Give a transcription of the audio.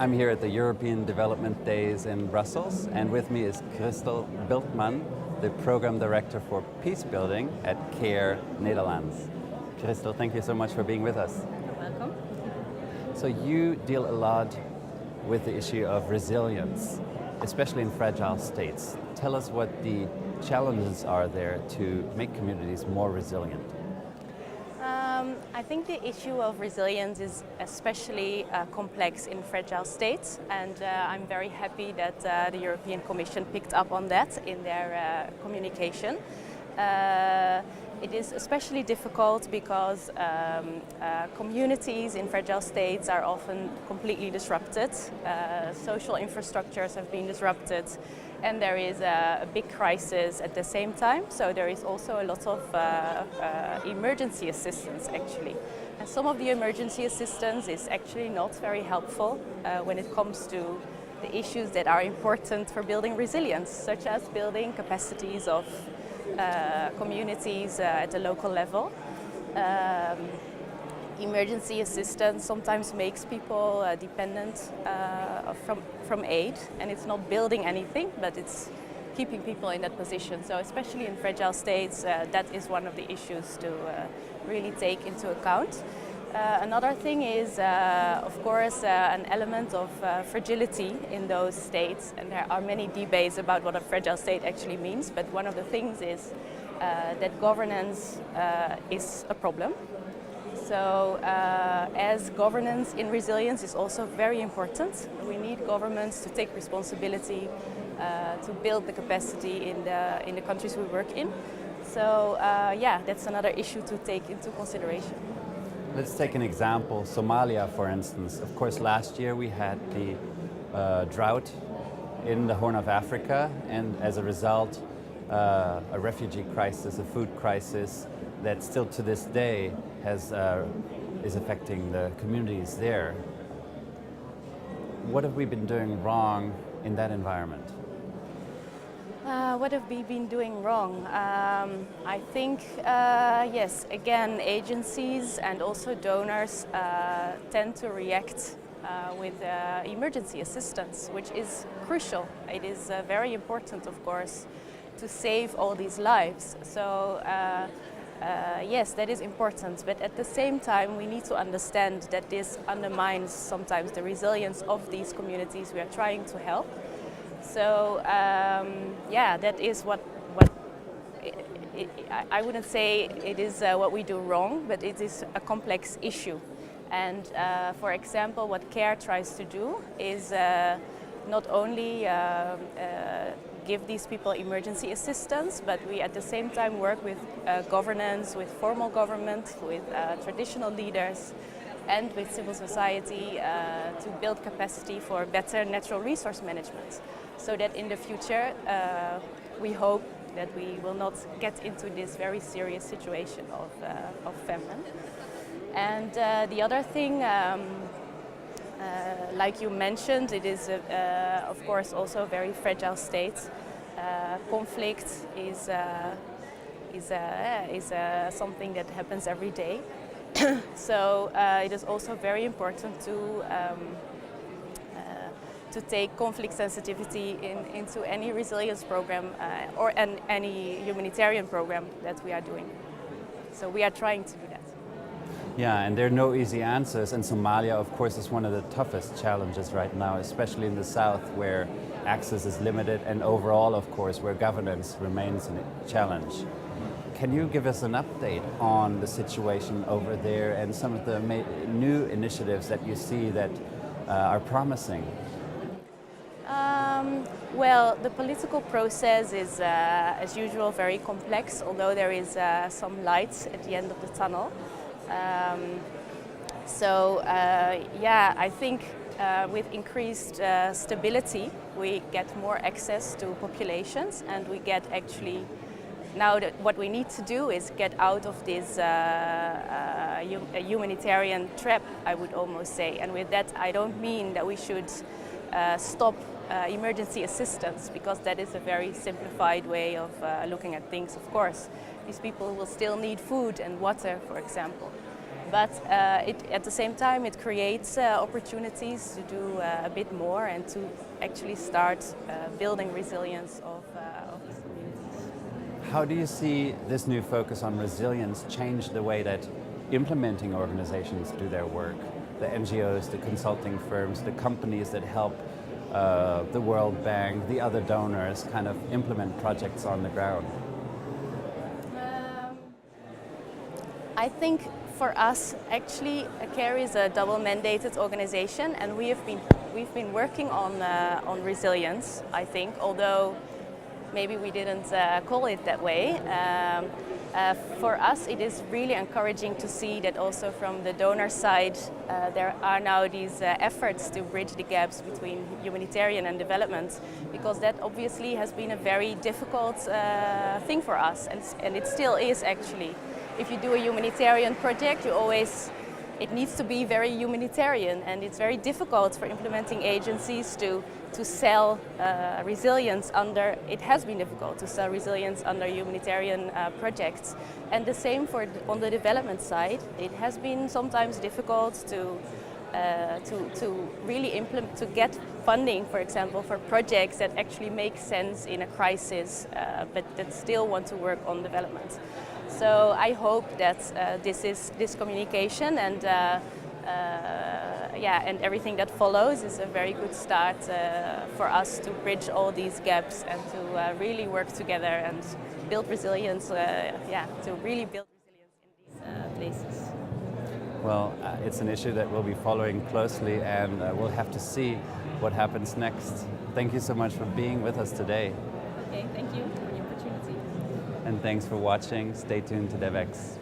I'm here at the European Development Days in Brussels, and with me is Christel Bultman, the Program Director for Peace Building at CARE Nederland. Christel, thank you so much for being with us. You're welcome. So you deal a lot with the issue of resilience, especially in fragile states. Tell us what the challenges are there to make communities more resilient. I think the issue of resilience is especially complex in fragile states, and I'm very happy that the European Commission picked up on that in their communication. It is especially difficult because communities in fragile states are often completely disrupted. Social infrastructures have been disrupted, and there is a big crisis at the same time. So there is also a lot of emergency assistance actually. And some of the emergency assistance is actually not very helpful when it comes to the issues that are important for building resilience, such as building capacities of communities at the local level. Emergency assistance sometimes makes people dependent from aid, and it's not building anything, but it's keeping people in that position. So especially in fragile states, that is one of the issues to really take into account. Another thing is, of course, an element of fragility in those states, and there are many debates about what a fragile state actually means, but one of the things is that governance is a problem. So as governance in resilience is also very important, we need governments to take responsibility to build the capacity in the countries we work in. So yeah, that's another issue to take into consideration. Let's take an example, Somalia for instance. Of course last year we had the drought in the Horn of Africa, and as a result a refugee crisis, a food crisis that still to this day is affecting the communities there. What have we been doing wrong in that environment? What have we been doing wrong? I think, yes, again, agencies and also donors tend to react with emergency assistance, which is crucial. It is very important, of course, to save all these lives. So, yes, that is important, but at the same time we need to understand that this undermines sometimes the resilience of these communities we are trying to help. So yeah, that is what I wouldn't say it is what we do wrong, but it is a complex issue. And for example, what CARE tries to do is not only give these people emergency assistance, but we at the same time work with governance, with formal government, with traditional leaders, and with civil society to build capacity for better natural resource management, so that in the future we hope that we will not get into this very serious situation of famine. And the other thing, like you mentioned, it is of course also a very fragile state. Conflict is something that happens every day. So it is also very important to take conflict sensitivity into any resilience program or any humanitarian program that we are doing. So we are trying to do that. Yeah, and there are no easy answers, and Somalia, of course, is one of the toughest challenges right now, especially in the south, where access is limited, and overall, of course, where governance remains a challenge. Can you give us an update on the situation over there and some of the new initiatives that you see that are promising? Well, the political process is, as usual, very complex, although there is some light at the end of the tunnel. Yeah, I think with increased stability, we get more access to populations, and we get actually, now that what we need to do is get out of this humanitarian trap, I would almost say. And with that, I don't mean that we should stop emergency assistance, because that is a very simplified way of looking at things, of course. These people will still need food and water, for example. But at the same time, it creates opportunities to do a bit more and to actually start building resilience of these communities. How do you see this new focus on resilience change the way that implementing organizations do their work? The NGOs, the consulting firms, the companies that help the World Bank, the other donors kind of implement projects on the ground? I think for us, actually, CARE is a double-mandated organization, and we've been working on resilience. I think, although maybe we didn't call it that way. For us, it is really encouraging to see that also from the donor side, there are now these efforts to bridge the gaps between humanitarian and development, because that obviously has been a very difficult thing for us, and it still is actually. If you do a humanitarian project, it needs to be very humanitarian, and it's very difficult for implementing agencies to sell resilience under. It has been difficult to sell resilience under humanitarian projects, and the same on the development side. It has been sometimes difficult to really implement, to get funding, for example, for projects that actually make sense in a crisis, but that still want to work on development. So I hope that this communication and and everything that follows is a very good start for us to bridge all these gaps and to really work together and build resilience. To really build resilience in these places. Well, it's an issue that we'll be following closely, and we'll have to see what happens next. Thank you so much for being with us today. Okay, thank you for the opportunity. And thanks for watching. Stay tuned to Devex.